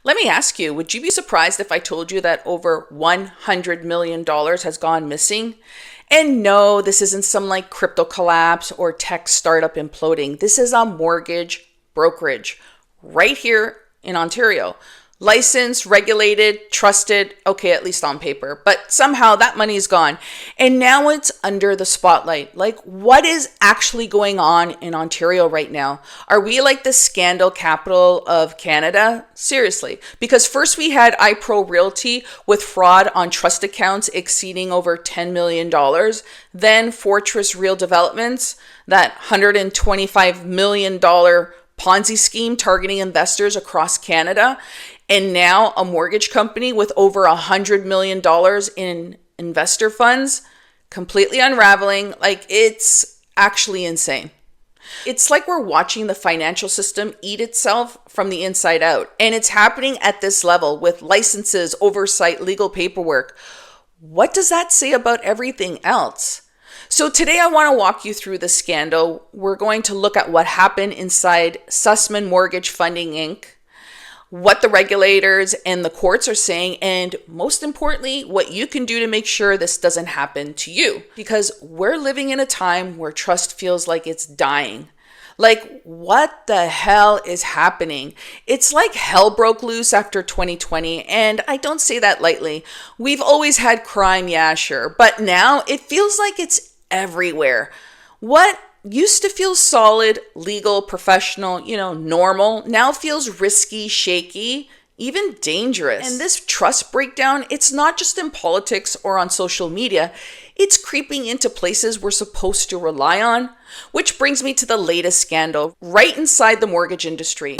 Let me ask you, would you be surprised if I told you that over $100 million has gone missing? And no, this isn't some like crypto collapse or tech startup imploding. This is a mortgage brokerage right here in Ontario. Licensed, regulated, trusted, okay, at least on paper, but somehow that money is gone. And now it's under the spotlight. Like, what is actually going on in Ontario right now? Are we like the scandal capital of Canada? Seriously. Because first we had iPro Realty with fraud on trust accounts exceeding over $10 million. Then Fortress Real Developments, that $125 million Ponzi scheme targeting investors across Canada. And now a mortgage company with over $100 million in investor funds completely unraveling. Like, it's actually insane. It's like we're watching the financial system eat itself from the inside out. And it's happening at this level with licenses, oversight, legal paperwork. What does that say about everything else? So today I want to walk you through the scandal. We're going to look at what happened inside Sussman Mortgage Funding Inc., what the regulators and the courts are saying, and most importantly, what you can do to make sure this doesn't happen to you. Because we're living in a time where trust feels like it's dying. Like, what the hell is happening? It's like hell broke loose after 2020, and I don't say that lightly. We've always had crime, yeah, sure, but now it feels like it's everywhere. What used to feel solid, legal, professional, normal, now feels risky, shaky, even dangerous. And this trust breakdown, it's not just in politics or on social media, it's creeping into places we're supposed to rely on. Which brings me to the latest scandal, right inside the mortgage industry.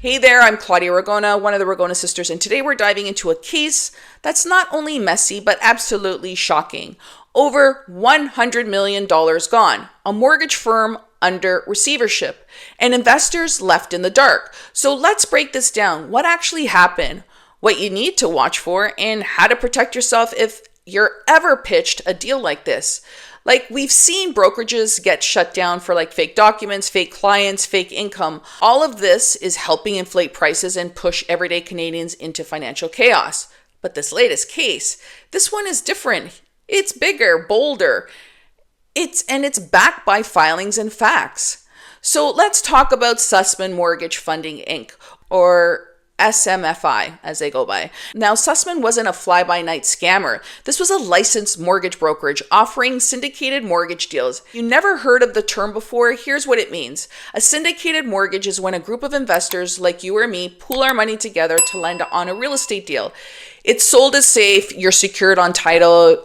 Hey there, I'm Claudia Ragona, one of the Ragona sisters, and today we're diving into a case that's not only messy, but absolutely shocking. Over $100 million gone, a mortgage firm under receivership, and investors left in the dark. So let's break this down. What actually happened, what you need to watch for, and how to protect yourself if you're ever pitched a deal like this. Like, we've seen brokerages get shut down for like fake documents, fake clients, fake income. All of this is helping inflate prices and push everyday Canadians into financial chaos. But this latest case, this one is different. It's bigger, bolder. It's backed by filings and facts. So let's talk about Sussman Mortgage Funding Inc., or SMFI, as they go by. Now, Sussman wasn't a fly-by-night scammer. This was a licensed mortgage brokerage offering syndicated mortgage deals. You never heard of the term before? Here's what it means. A syndicated mortgage is when a group of investors like you or me pool our money together to lend on a real estate deal. It's sold as safe, you're secured on title,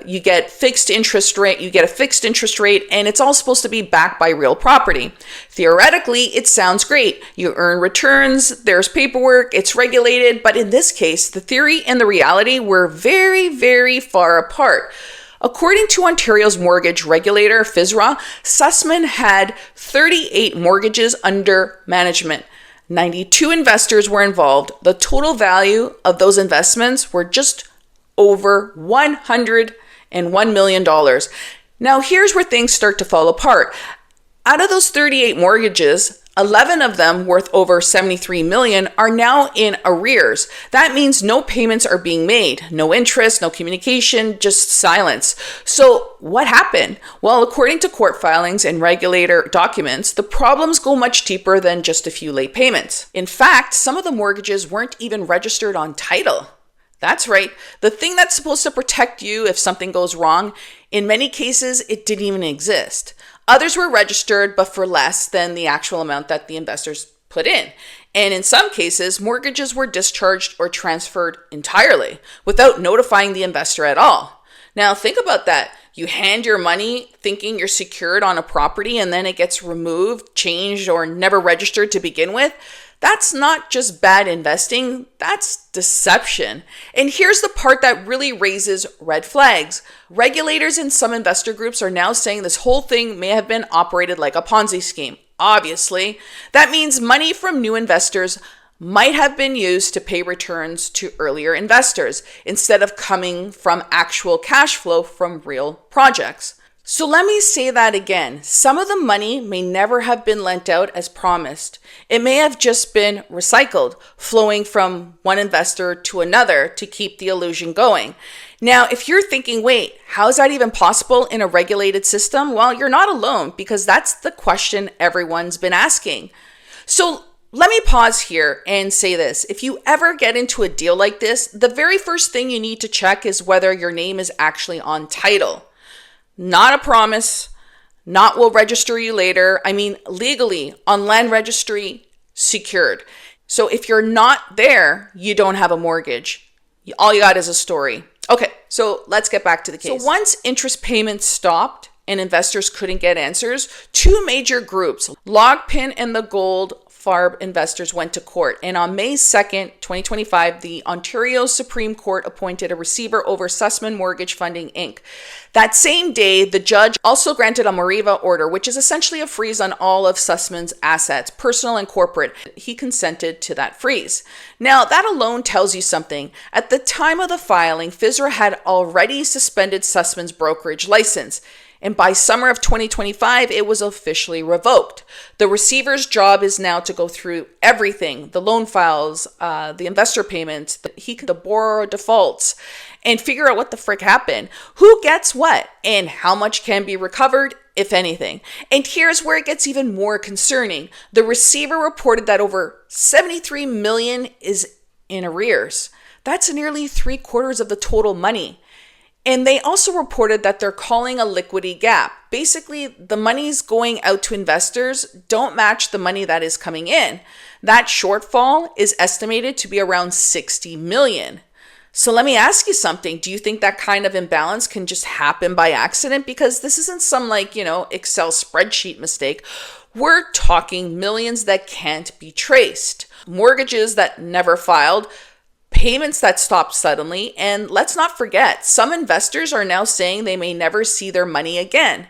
you get a fixed interest rate, and it's all supposed to be backed by real property. Theoretically, it sounds great. You earn returns, there's paperwork, it's regulated, but in this case, the theory and the reality were very, very far apart. According to Ontario's mortgage regulator, FSRA, Sussman had 38 mortgages under management. 92 investors were involved. The total value of those investments were just over $101 million. Now, here's where things start to fall apart. Out of those 38 mortgages, 11 of them worth over $73 million are now in arrears. That means no payments are being made, no interest, no communication, just silence. So what happened? Well, according to court filings and regulator documents, the problems go much deeper than just a few late payments. In fact, some of the mortgages weren't even registered on title. That's right. The thing that's supposed to protect you if something goes wrong, in many cases, it didn't even exist. Others were registered, but for less than the actual amount that the investors put in. And in some cases, mortgages were discharged or transferred entirely without notifying the investor at all. Now, think about that. You hand your money thinking you're secured on a property and then it gets removed, changed, or never registered to begin with. That's not just bad investing, that's deception. And here's the part that really raises red flags. Regulators and some investor groups are now saying this whole thing may have been operated like a Ponzi scheme. Obviously, that means money from new investors might have been used to pay returns to earlier investors instead of coming from actual cash flow from real projects. So let me say that again. Some of the money may never have been lent out as promised. It may have just been recycled, flowing from one investor to another to keep the illusion going. Now, if you're thinking, wait, how is that even possible in a regulated system? Well, you're not alone, because that's the question everyone's been asking. So let me pause here and say this. If you ever get into a deal like this, the very first thing you need to check is whether your name is actually on title. Not a promise, not we'll register you later. I mean, legally, on land registry, secured. So if you're not there, you don't have a mortgage. All you got is a story. Okay, so let's get back to the case. So once interest payments stopped and investors couldn't get answers, two major groups, Logpin and the Gold Farb investors, went to court. And on May 2nd, 2025, the Ontario Supreme Court appointed a receiver over Sussman Mortgage Funding, Inc. That same day, the judge also granted a Mariva order, which is essentially a freeze on all of Sussman's assets, personal and corporate. He consented to that freeze. Now, that alone tells you something. At the time of the filing, FSRA had already suspended Sussman's brokerage license. And by summer of 2025, it was officially revoked. The receiver's job is now to go through everything, the loan files, the investor payments, the borrower defaults, and figure out what the frick happened, who gets what, and how much can be recovered, if anything. And here's where it gets even more concerning. The receiver reported that over $73 million is in arrears. That's nearly 3/4 of the total money. And they also reported that they're calling a liquidity gap. Basically, the monies going out to investors don't match the money that is coming in. That shortfall is estimated to be around $60 million. So let me ask you something. Do you think that kind of imbalance can just happen by accident? Because this isn't some Excel spreadsheet mistake. We're talking millions that can't be traced. Mortgages that never filed, payments that stopped suddenly, and let's not forget, some investors are now saying they may never see their money again.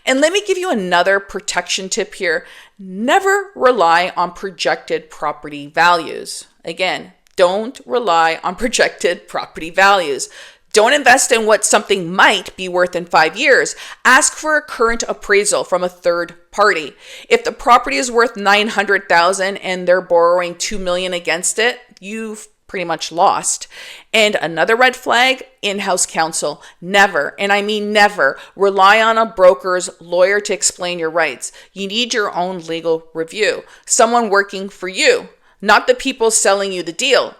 And let me give you another protection tip here. Never rely on projected property values. Again, don't rely on projected property values. Don't invest in what something might be worth in 5 years. Ask for a current appraisal from a third party. If the property is worth $900,000 and they're borrowing $2 million against it, you've pretty much lost. And another red flag, in-house counsel. Never, and I mean never, rely on a broker's lawyer to explain your rights. You need your own legal review. Someone working for you, not the people selling you the deal.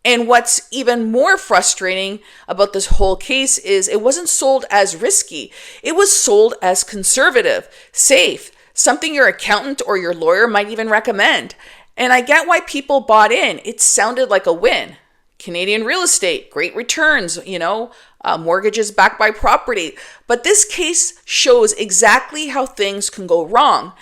And what's even more frustrating about this whole case is it wasn't sold as risky. It was sold as conservative, safe, something your accountant or your lawyer might even recommend. And I get why people bought in. It sounded like a win. Canadian real estate, great returns, mortgages backed by property. But this case shows exactly how things can go wrong,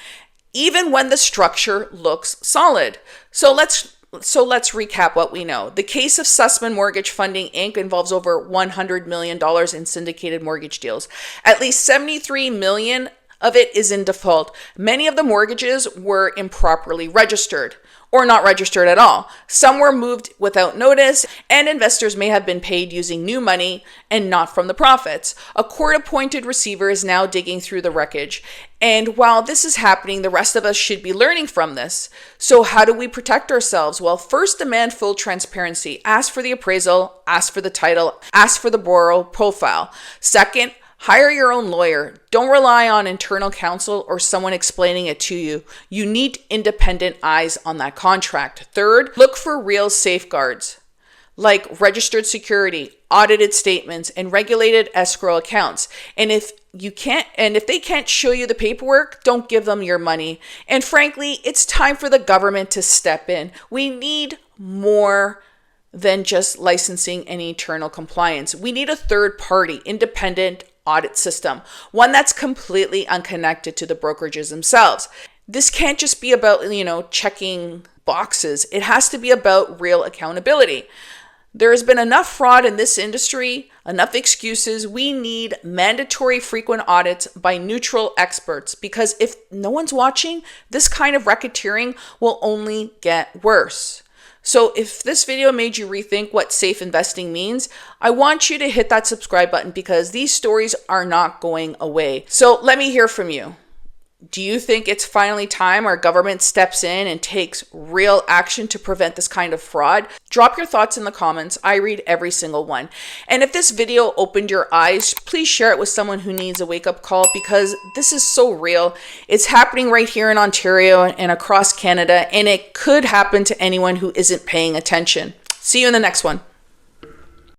even when the structure looks solid. So let's recap what we know. The case of Sussman Mortgage Funding, Inc. involves over $100 million in syndicated mortgage deals. At least $73 million of it is in default. Many of the mortgages were improperly registered or not registered at all. Some were moved without notice, and investors may have been paid using new money and not from the profits. A court-appointed receiver is now digging through the wreckage. And while this is happening, the rest of us should be learning from this. So how do we protect ourselves? Well, first, demand full transparency. Ask for the appraisal, ask for the title, ask for the borrower profile. Second, hire your own lawyer. Don't rely on internal counsel or someone explaining it to you. You need independent eyes on that contract. Third, look for real safeguards like registered security, audited statements, and regulated escrow accounts. And if they can't show you the paperwork, don't give them your money. And frankly, it's time for the government to step in. We need more than just licensing and internal compliance. We need a third party, independent audit system, one that's completely unconnected to the brokerages themselves. This can't just be about, checking boxes. It has to be about real accountability. There has been enough fraud in this industry, enough excuses. We need mandatory frequent audits by neutral experts, because if no one's watching, this kind of racketeering will only get worse. So if this video made you rethink what safe investing means, I want you to hit that subscribe button because these stories are not going away. So let me hear from you. Do you think it's finally time our government steps in and takes real action to prevent this kind of fraud? Drop your thoughts in the comments. I read every single one. And if this video opened your eyes, please share it with someone who needs a wake-up call because this is so real. It's happening right here in Ontario and across Canada, and it could happen to anyone who isn't paying attention. See you in the next one.